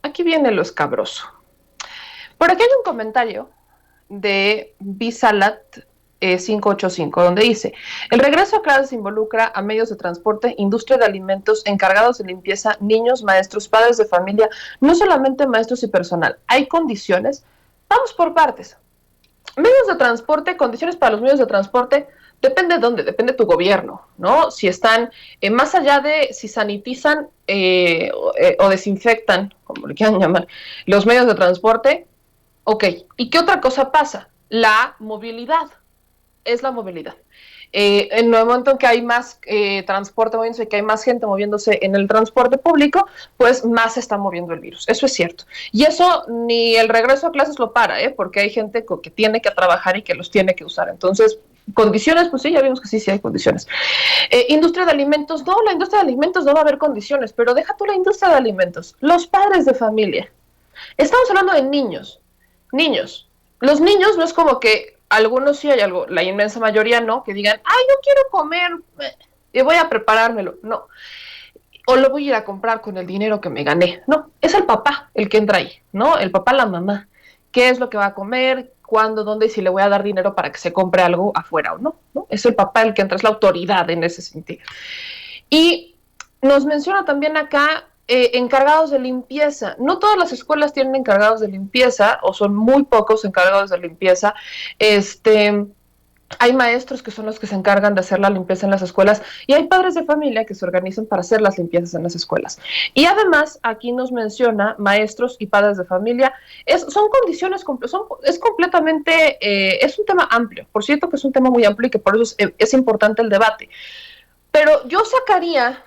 aquí viene lo escabroso. Por aquí hay un comentario de Bisalat 585, donde dice: el regreso a clases involucra a medios de transporte, industria de alimentos, encargados de limpieza, niños, maestros, padres de familia, no solamente maestros y personal. Hay condiciones. Vamos por partes. Medios de transporte, condiciones para los medios de transporte, depende de dónde, depende de tu gobierno, ¿no? Si están más allá de si sanitizan o desinfectan, como le quieran llamar, los medios de transporte, ok. ¿Y qué otra cosa pasa? La movilidad. Es la movilidad. En el momento en que hay más transporte moviéndose, que hay más gente moviéndose en el transporte público, pues más se está moviendo el virus. Eso es cierto. Y eso ni el regreso a clases lo para, porque hay gente que tiene que trabajar y que los tiene que usar. Entonces, condiciones, pues sí, ya vimos que sí hay condiciones. Industria de alimentos, no, la industria de alimentos no va a haber condiciones, pero deja tú la industria de alimentos. Los padres de familia. Estamos hablando de niños. Niños. Los niños no es como que algunos sí hay algo, la inmensa mayoría no, que digan, ay, no quiero comer y voy a preparármelo. No. O lo voy a ir a comprar con el dinero que me gané. No, es el papá el que entra ahí, ¿no? El papá, la mamá. ¿Qué es lo que va a comer? ¿Cuándo? ¿Dónde? Y si le voy a dar dinero para que se compre algo afuera o no, ¿no? Es el papá el que entra, es la autoridad en ese sentido. Y nos menciona también acá encargados de limpieza. No todas las escuelas tienen encargados de limpieza, o son muy pocos encargados de limpieza. Hay maestros que son los que se encargan de hacer la limpieza en las escuelas y hay padres de familia que se organizan para hacer las limpiezas en las escuelas. Y además, aquí nos menciona maestros y padres de familia. Son condiciones, es completamente, es un tema amplio. Por cierto que es un tema muy amplio y que por eso es importante el debate. Pero yo sacaría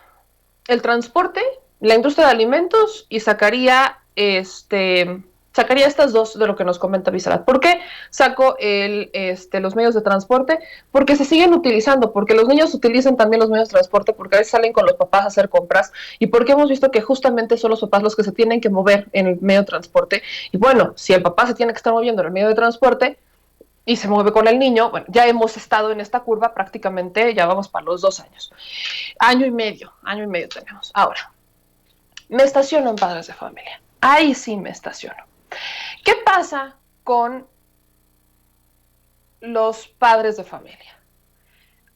el transporte, la industria de alimentos y sacaría estas dos de lo que nos comenta Bisalat. ¿Por qué saco los medios de transporte? Porque se siguen utilizando, porque los niños utilizan también los medios de transporte, porque a veces salen con los papás a hacer compras y porque hemos visto que justamente son los papás los que se tienen que mover en el medio de transporte. Y bueno, si el papá se tiene que estar moviendo en el medio de transporte y se mueve con el niño, bueno, ya hemos estado en esta curva prácticamente, ya vamos para los 2 años. Año y medio tenemos. Ahora, me estaciono en padres de familia. Ahí sí me estaciono. ¿Qué pasa con los padres de familia?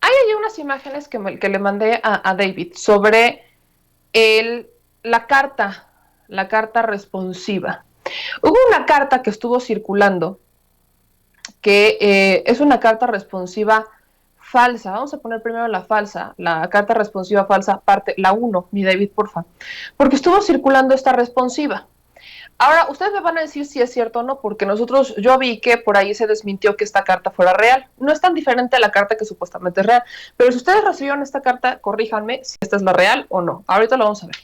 Hay ahí unas imágenes que le mandé a David sobre la carta responsiva. Hubo una carta que estuvo circulando que es una carta responsiva falsa. Vamos a poner primero la falsa, la carta responsiva falsa, la 1, mi David, porfa. Porque estuvo circulando esta responsiva. Ahora, ustedes me van a decir si es cierto o no, porque yo vi que por ahí se desmintió que esta carta fuera real. No es tan diferente a la carta que supuestamente es real, pero si ustedes recibieron esta carta, corríjanme si esta es la real o no. Ahorita lo vamos a ver.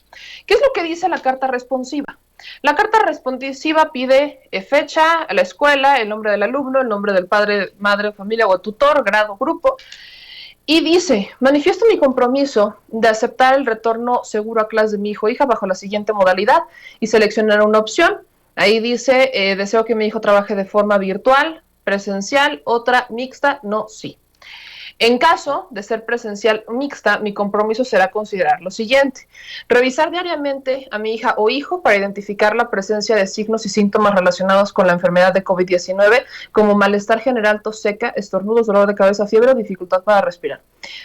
¿Qué es lo que dice la carta responsiva? La carta responsiva pide fecha, la escuela, el nombre del alumno, el nombre del padre, madre, familia o tutor, grado, grupo. Y dice: manifiesto mi compromiso de aceptar el retorno seguro a clase de mi hijo o hija bajo la siguiente modalidad y seleccionar una opción. Ahí dice, deseo que mi hijo trabaje de forma virtual, presencial, otra mixta, no, sí. En caso de ser presencial mixta, mi compromiso será considerar lo siguiente: revisar diariamente a mi hija o hijo para identificar la presencia de signos y síntomas relacionados con la enfermedad de COVID-19, como malestar general, tos seca, estornudos, dolor de cabeza, fiebre o dificultad para respirar.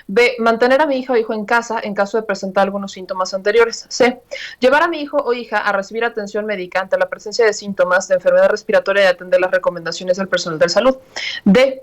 B. Mantener a mi hija o hijo en casa en caso de presentar algunos síntomas anteriores. C. Llevar a mi hijo o hija a recibir atención médica ante la presencia de síntomas de enfermedad respiratoria y atender las recomendaciones del personal de salud. D.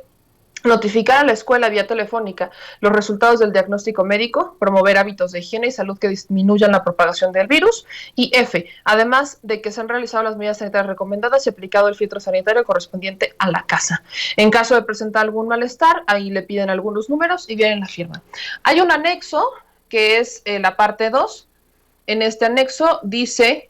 Notificar a la escuela vía telefónica los resultados del diagnóstico médico, promover hábitos de higiene y salud que disminuyan la propagación del virus. Y F, además de que se han realizado las medidas sanitarias recomendadas y aplicado el filtro sanitario correspondiente a la casa. En caso de presentar algún malestar, ahí le piden algunos números y vienen la firma. Hay un anexo que es la parte 2. En este anexo dice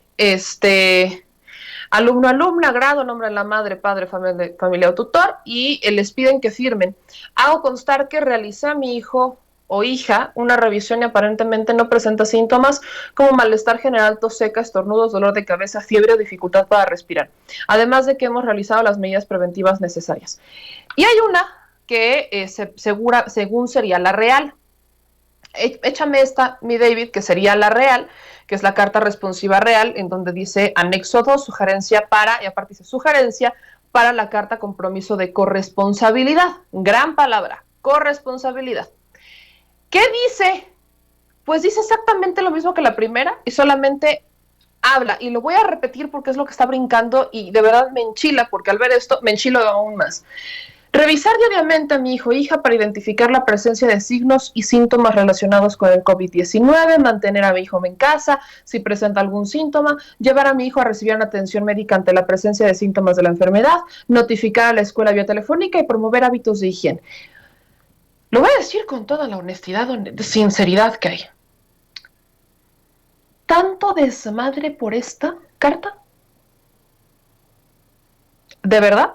alumno, alumna, grado, nombre de la madre, padre, familia o tutor, y les piden que firmen. Hago constar que realicé a mi hijo o hija una revisión y aparentemente no presenta síntomas como malestar general, tos seca, estornudos, dolor de cabeza, fiebre o dificultad para respirar. Además de que hemos realizado las medidas preventivas necesarias. Y hay una que según sería la real. échame esta, mi David, que sería la real, que es la carta responsiva real, en donde dice anexo 2, sugerencia para, y aparte dice sugerencia para la carta compromiso de corresponsabilidad. Gran palabra, corresponsabilidad. ¿Qué dice? Pues dice exactamente lo mismo que la primera y solamente habla, y lo voy a repetir porque es lo que está brincando y de verdad me enchila, porque al ver esto me enchilo aún más. Revisar diariamente a mi hijo o hija para identificar la presencia de signos y síntomas relacionados con el COVID-19, mantener a mi hijo en casa si presenta algún síntoma, llevar a mi hijo a recibir una atención médica ante la presencia de síntomas de la enfermedad, notificar a la escuela vía telefónica y promover hábitos de higiene. Lo voy a decir con toda la honestidad, sinceridad que hay. ¿Tanto desmadre por esta carta? ¿De verdad?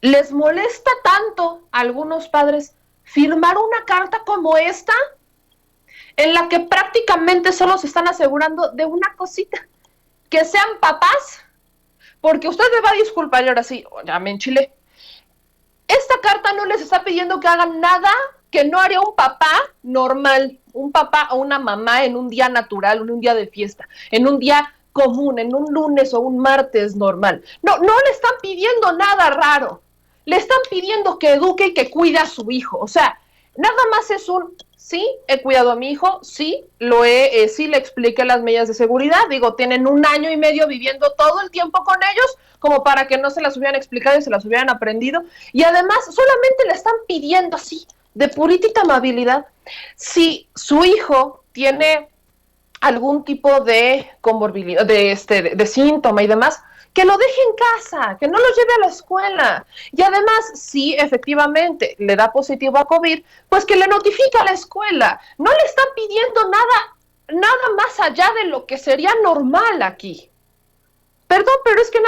¿Les molesta tanto a algunos padres firmar una carta como esta, en la que prácticamente solo se están asegurando de una cosita, que sean papás? Porque usted me va a disculpar y ahora sí, ya me enchilé. Esta carta no les está pidiendo que hagan nada que no haría un papá normal, un papá o una mamá en un día natural, en un día de fiesta, en un día común, en un lunes o un martes normal. No, no le están pidiendo nada raro. Le están pidiendo que eduque y que cuide a su hijo. O sea, nada más es un, sí, he cuidado a mi hijo, sí, sí le expliqué las medidas de seguridad. Digo, tienen 1 año y medio viviendo todo el tiempo con ellos, como para que no se las hubieran explicado y se las hubieran aprendido. Y además, solamente le están pidiendo así, de puritita amabilidad, si su hijo tiene algún tipo de comorbilidad, de síntoma y demás, que lo deje en casa, que no lo lleve a la escuela. Y además, si efectivamente le da positivo a COVID, pues que le notifique a la escuela. No le están pidiendo nada más allá de lo que sería normal aquí. Perdón, pero es que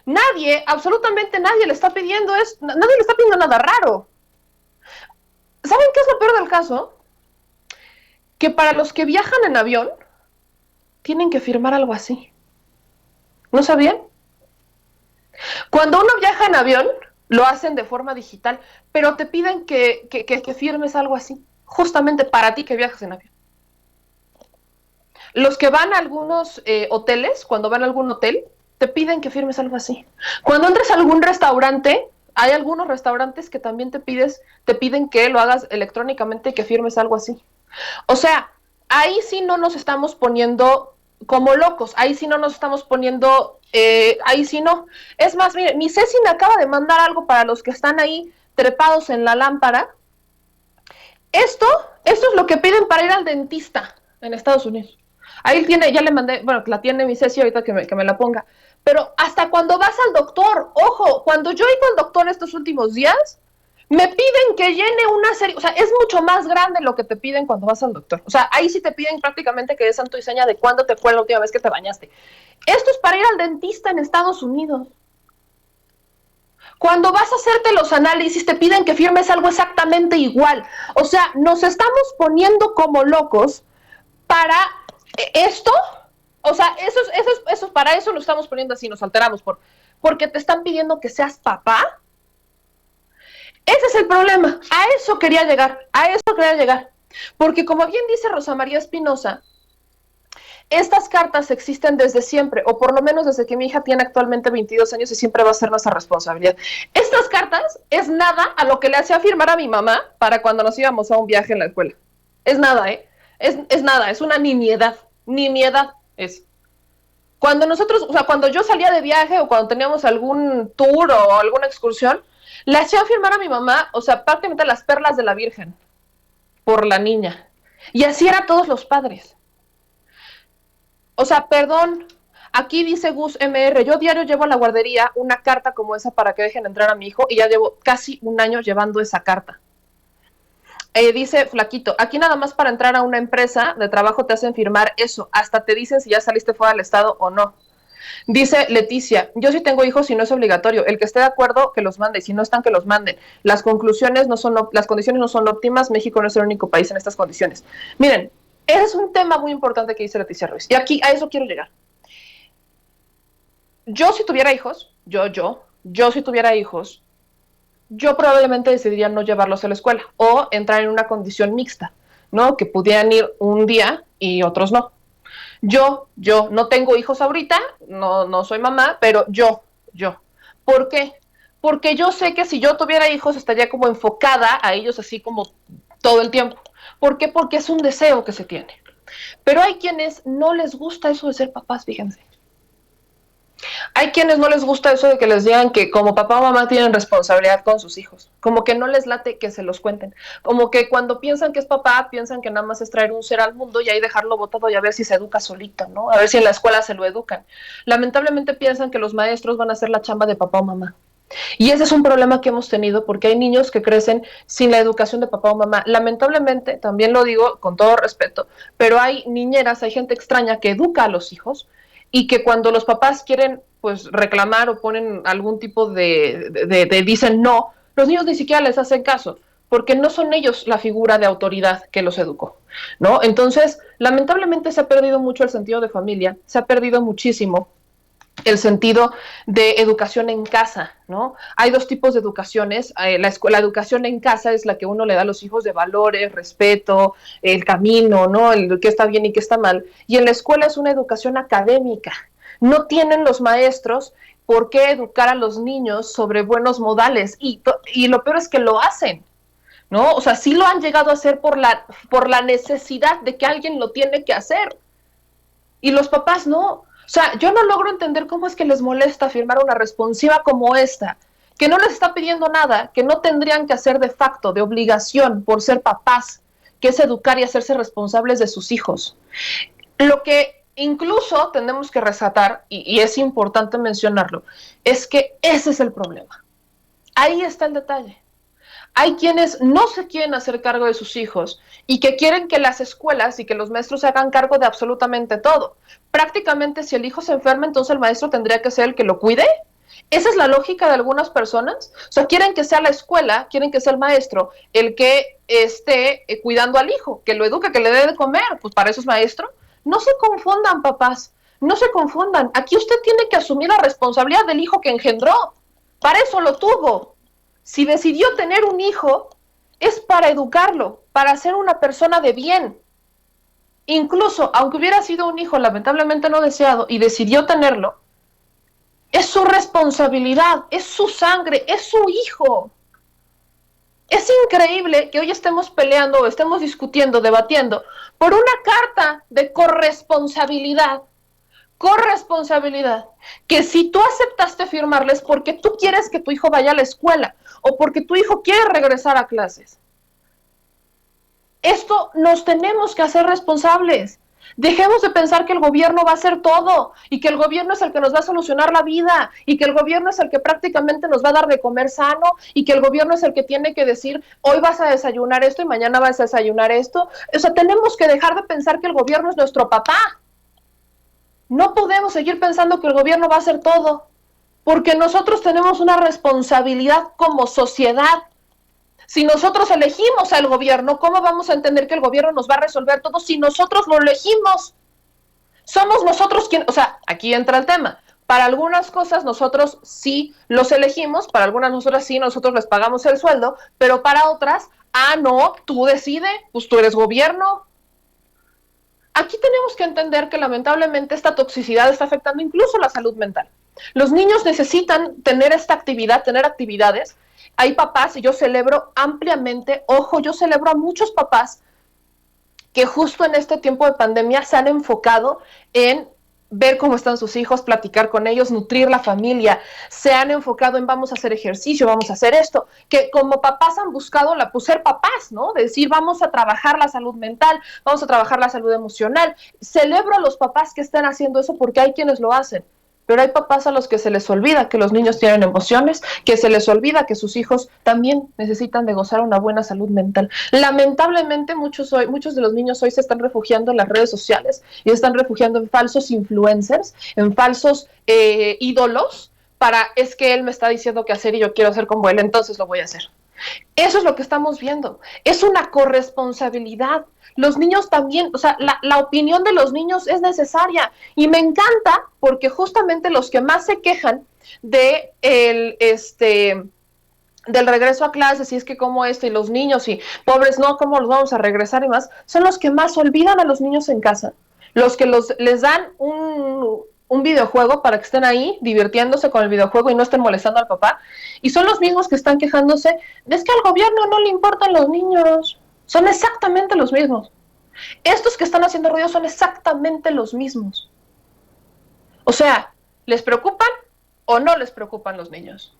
nadie, absolutamente nadie le está pidiendo nadie le está pidiendo nada raro. ¿Saben qué es lo peor del caso? Que para los que viajan en avión, tienen que firmar algo así. ¿No sabían? Cuando uno viaja en avión, lo hacen de forma digital, pero te piden que firmes algo así, justamente para ti que viajas en avión. Los que van a algunos hoteles, cuando van a algún hotel, te piden que firmes algo así. Cuando entres a algún restaurante, hay algunos restaurantes que también te piden que lo hagas electrónicamente y que firmes algo así. O sea, ahí sí no nos estamos poniendo como locos, ahí sí no nos estamos poniendo, ahí sí no. Es más, mire, mi Ceci me acaba de mandar algo para los que están ahí trepados en la lámpara. Esto es lo que piden para ir al dentista en Estados Unidos. Ahí tiene, ya le mandé, bueno, la tiene mi Ceci ahorita que me la ponga. Pero hasta cuando vas al doctor, ojo, cuando yo he ido al doctor estos últimos días, me piden que llene una serie, o sea, es mucho más grande lo que te piden cuando vas al doctor. O sea, ahí sí te piden prácticamente que des santo y seña de cuándo te fue la última vez que te bañaste. Esto es para ir al dentista en Estados Unidos. Cuando vas a hacerte los análisis, te piden que firmes algo exactamente igual. O sea, nos estamos poniendo como locos para esto. O sea, eso para eso lo estamos poniendo así, nos alteramos porque te están pidiendo que seas papá. Ese es el problema. A eso quería llegar. Porque como bien dice Rosa María Espinosa, estas cartas existen desde siempre, o por lo menos desde que mi hija tiene actualmente 22 años y siempre va a ser nuestra responsabilidad. Estas cartas es nada a lo que le hacía firmar a mi mamá para cuando nos íbamos a un viaje en la escuela. Es nada, ¿eh? Es nada, es una nimiedad es. Cuando nosotros, o sea, cuando yo salía de viaje o cuando teníamos algún tour o alguna excursión, le hacía firmar a mi mamá, o sea, prácticamente las perlas de la Virgen por la niña. Y así era todos los padres. O sea, perdón, aquí dice Gus MR, yo diario llevo a la guardería una carta como esa para que dejen entrar a mi hijo y ya llevo casi 1 año llevando esa carta. Dice Flaquito, aquí nada más para entrar a una empresa de trabajo te hacen firmar eso, hasta te dicen si ya saliste fuera del estado o no. Dice Leticia, yo sí tengo hijos y no es obligatorio, el que esté de acuerdo que los mande, y si no están que los manden. Las condiciones no son óptimas, México no es el único país en estas condiciones. Miren, ese es un tema muy importante que dice Leticia Ruiz, y aquí a eso quiero llegar. Yo si tuviera hijos, yo si tuviera hijos, yo probablemente decidiría no llevarlos a la escuela o entrar en una condición mixta, ¿no? Que pudieran ir un día y otros no. Yo no tengo hijos ahorita, no soy mamá, pero yo. ¿Por qué? Porque yo sé que si yo tuviera hijos estaría como enfocada a ellos así como todo el tiempo. ¿Por qué? Porque es un deseo que se tiene. Pero hay quienes no les gusta eso de ser papás, fíjense. Hay quienes no les gusta eso de que les digan que como papá o mamá tienen responsabilidad con sus hijos, como que no les late que se los cuenten, como que cuando piensan que es papá, piensan que nada más es traer un ser al mundo y ahí dejarlo botado y a ver si se educa solito, ¿no? A ver si en la escuela se lo educan. Lamentablemente piensan que los maestros van a hacer la chamba de papá o mamá. Y ese es un problema que hemos tenido porque hay niños que crecen sin la educación de papá o mamá. Lamentablemente, también lo digo con todo respeto, pero hay niñeras, hay gente extraña que educa a los hijos y que cuando los papás quieren pues reclamar o ponen algún tipo de dicen no, los niños ni siquiera les hacen caso porque no son ellos la figura de autoridad que los educó, ¿no? Entonces, lamentablemente se ha perdido mucho el sentido de familia, se ha perdido muchísimo el sentido de educación en casa, ¿no? Hay dos tipos de educaciones. La educación en casa es la que uno le da a los hijos de valores, respeto, el camino, ¿no? El qué está bien y qué está mal. Y en la escuela es una educación académica. No tienen los maestros por qué educar a los niños sobre buenos modales. Y lo peor es que lo hacen, ¿no? O sea, sí lo han llegado a hacer por la necesidad de que alguien lo tiene que hacer. Y los papás no. O sea, yo no logro entender cómo es que les molesta firmar una responsiva como esta, que no les está pidiendo nada, que no tendrían que hacer de facto, de obligación, por ser papás, que es educar y hacerse responsables de sus hijos. Lo que incluso tenemos que resaltar, y es importante mencionarlo, es que ese es el problema. Ahí está el detalle. Hay quienes no se quieren hacer cargo de sus hijos y que quieren que las escuelas y que los maestros se hagan cargo de absolutamente todo. Prácticamente si el hijo se enferma, entonces el maestro tendría que ser el que lo cuide. Esa es la lógica de algunas personas. O sea, quieren que sea la escuela, quieren que sea el maestro el que esté cuidando al hijo, que lo eduque, que le dé de comer. Pues para eso es maestro. No se confundan, papás. No se confundan. Aquí usted tiene que asumir la responsabilidad del hijo que engendró. Para eso lo tuvo. Si decidió tener un hijo, es para educarlo, para ser una persona de bien. Incluso, aunque hubiera sido un hijo lamentablemente no deseado y decidió tenerlo, es su responsabilidad, es su sangre, es su hijo. Es increíble que hoy estemos peleando, estemos discutiendo, debatiendo por una carta de corresponsabilidad, que si tú aceptaste firmarles porque tú quieres que tu hijo vaya a la escuela o porque tu hijo quiere regresar a clases. Esto nos tenemos que hacer responsables. Dejemos de pensar que el gobierno va a hacer todo y que el gobierno es el que nos va a solucionar la vida y que el gobierno es el que prácticamente nos va a dar de comer sano y que el gobierno es el que tiene que decir hoy vas a desayunar esto y mañana vas a desayunar esto. O sea, tenemos que dejar de pensar que el gobierno es nuestro papá. No podemos seguir pensando que el gobierno va a hacer todo, porque nosotros tenemos una responsabilidad como sociedad. Si nosotros elegimos al gobierno, ¿cómo vamos a entender que el gobierno nos va a resolver todo si nosotros lo elegimos? Somos nosotros quienes, o sea, aquí entra el tema. Para algunas cosas nosotros sí los elegimos, para algunas nosotras sí, nosotros les pagamos el sueldo, pero para otras, no, tú decides, pues tú eres gobierno. Aquí tenemos que entender que lamentablemente esta toxicidad está afectando incluso la salud mental. Los niños necesitan tener esta actividad, tener actividades. Hay papás, y yo celebro ampliamente, ojo, yo celebro a muchos papás que justo en este tiempo de pandemia se han enfocado en ver cómo están sus hijos, platicar con ellos, nutrir la familia, se han enfocado en vamos a hacer ejercicio, vamos a hacer esto, que como papás han buscado pues ser papás, ¿no? De decir vamos a trabajar la salud mental, vamos a trabajar la salud emocional. Celebro a los papás que estén haciendo eso porque hay quienes lo hacen. Pero hay papás a los que se les olvida que los niños tienen emociones, que se les olvida que sus hijos también necesitan de gozar una buena salud mental. Lamentablemente muchos de los niños hoy se están refugiando en las redes sociales y se están refugiando en falsos influencers, en falsos ídolos, es que él me está diciendo qué hacer y yo quiero ser como él, entonces lo voy a hacer. Eso es lo que estamos viendo. Es una corresponsabilidad. Los niños también, o sea, la opinión de los niños es necesaria y me encanta porque justamente los que más se quejan de del regreso a clases, y es que como esto, y los niños, y pobres, no, cómo los vamos a regresar y más, son los que más olvidan a los niños en casa, los que les dan un videojuego para que estén ahí divirtiéndose con el videojuego y no estén molestando al papá, y son los mismos que están quejándose de es que al gobierno no le importan los niños, son exactamente los mismos. Estos que están haciendo ruido son exactamente los mismos. O sea, ¿les preocupan o no les preocupan los niños?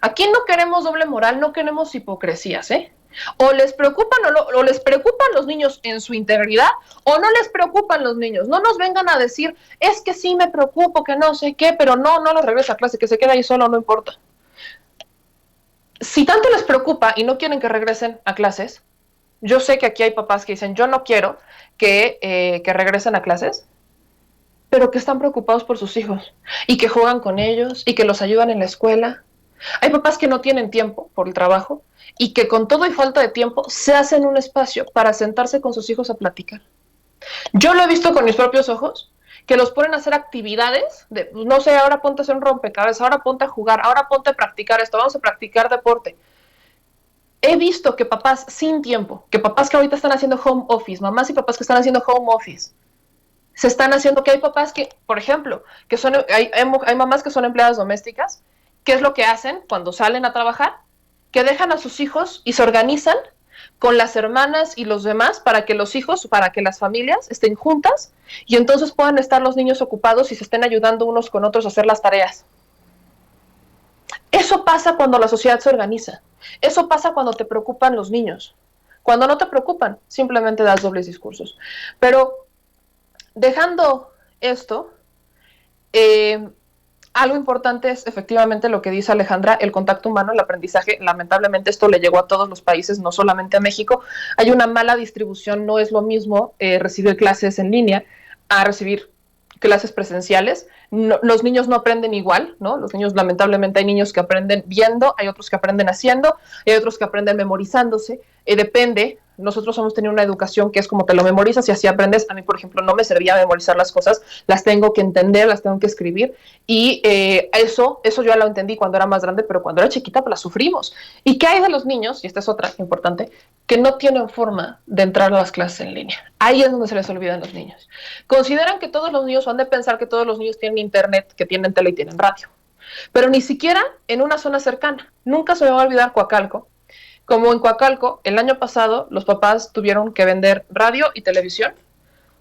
Aquí no queremos doble moral, no queremos hipocresías, ¿eh? O les preocupan o les preocupan los niños en su integridad o no les preocupan los niños. No nos vengan a decir, es que sí me preocupo, que no sé qué, pero no los regresa a clase, que se quede ahí solo, no importa. Si tanto les preocupa y no quieren que regresen a clases, yo sé que aquí hay papás que dicen, yo no quiero que regresen a clases, pero que están preocupados por sus hijos y que juegan con ellos y que los ayudan en la escuela. Hay papás que no tienen tiempo por el trabajo y que con todo y falta de tiempo se hacen un espacio para sentarse con sus hijos a platicar. Yo lo he visto con mis propios ojos, que los ponen a hacer actividades de, no sé, ahora ponte a hacer un rompecabezas, ahora ponte a jugar, ahora ponte a practicar esto, vamos a practicar deporte. He visto que papás sin tiempo, que papás que ahorita están haciendo home office, mamás y papás que están haciendo home office, se están haciendo, que hay papás que, por ejemplo, que son, hay mamás que son empleadas domésticas, ¿qué es lo que hacen cuando salen a trabajar? Que dejan a sus hijos y se organizan con las hermanas y los demás para que los hijos, para que las familias estén juntas y entonces puedan estar los niños ocupados y se estén ayudando unos con otros a hacer las tareas. Eso pasa cuando la sociedad se organiza. Eso pasa cuando te preocupan los niños. Cuando no te preocupan, simplemente das dobles discursos. Pero dejando esto, algo importante es efectivamente lo que dice Alejandra, el contacto humano, el aprendizaje. Lamentablemente esto le llegó a todos los países, no solamente a México. Hay una mala distribución, no es lo mismo recibir clases en línea a recibir clases presenciales. No, los niños no aprenden igual, ¿no? Los niños, lamentablemente, hay niños que aprenden viendo, hay otros que aprenden haciendo, hay otros que aprenden memorizándose. Depende. Nosotros hemos tenido una educación que es como te lo memorizas y así aprendes. A mí, por ejemplo, no me servía memorizar las cosas, las tengo que entender, las tengo que escribir. Y eso yo lo entendí cuando era más grande, pero cuando era chiquita pues la sufrimos. ¿Y qué hay de los niños? Y esta es otra importante, que no tienen forma de entrar a las clases en línea. Ahí es donde se les olvidan los niños. Consideran que todos los niños, han de pensar que todos los niños tienen internet, que tienen tele y tienen radio. Pero ni siquiera en una zona cercana. Nunca se me va a olvidar Coacalco. Como en Coacalco, el año pasado, los papás tuvieron que vender radio y televisión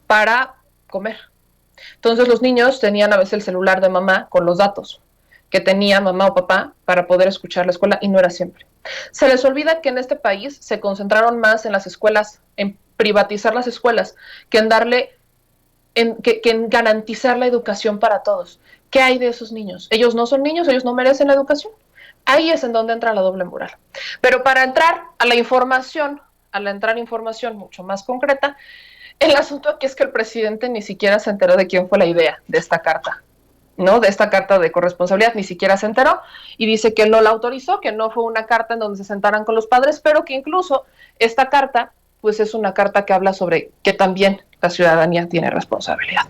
para comer. Entonces los niños tenían a veces el celular de mamá con los datos que tenía mamá o papá para poder escuchar la escuela y no era siempre. Se les olvida que en este país se concentraron más en las escuelas, en privatizar las escuelas, que en darle, que en garantizar la educación para todos. ¿Qué hay de esos niños? Ellos no son niños, ellos no merecen la educación. Ahí es en donde entra la doble moral. Pero para entrar a la información, información mucho más concreta, el asunto aquí es que el presidente ni siquiera se enteró de quién fue la idea de esta carta, ¿no? De esta carta de corresponsabilidad, ni siquiera se enteró y dice que él no la autorizó, que no fue una carta en donde se sentaran con los padres, pero que incluso esta carta, pues es una carta que habla sobre que también la ciudadanía tiene responsabilidad.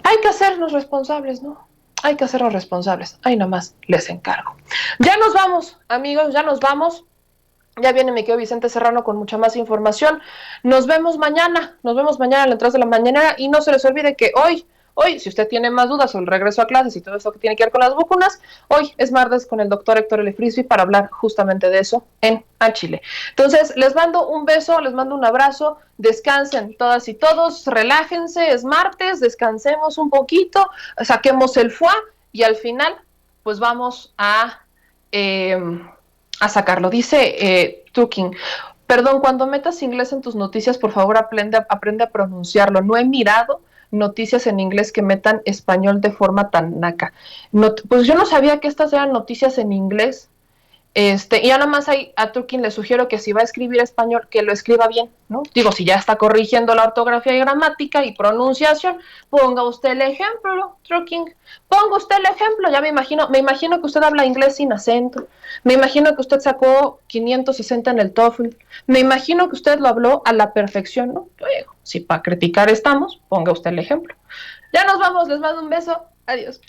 Hay que hacernos responsables, ¿no? Hay que hacernos responsables. Ahí nomás les encargo. Ya nos vamos, amigos, ya nos vamos. Ya viene mi querido Vicente Serrano con mucha más información. Nos vemos mañana a las 3 de la mañana y no se les olvide que hoy, si usted tiene más dudas sobre el regreso a clases y todo eso que tiene que ver con las vacunas, hoy es martes con el doctor Héctor L. Frisby para hablar justamente de eso en Chile. Entonces, les mando un beso, les mando un abrazo, descansen todas y todos, relájense, es martes, descansemos un poquito, saquemos el foie y al final, pues vamos a sacarlo. Dice Tuking, perdón, cuando metas inglés en tus noticias, por favor aprende a pronunciarlo. No he mirado noticias en inglés que metan español de forma tan naca. No, pues yo no sabía que estas eran noticias en inglés. Y ya nada más a Turkin le sugiero que si va a escribir español, que lo escriba bien, ¿no? Digo, si ya está corrigiendo la ortografía y gramática y pronunciación, ponga usted el ejemplo, Turkin, ponga usted el ejemplo, ya me imagino que usted habla inglés sin acento, me imagino que usted sacó 560 en el TOEFL, me imagino que usted lo habló a la perfección, ¿no? Luego, si para criticar estamos, ponga usted el ejemplo. Ya nos vamos, les mando un beso, adiós.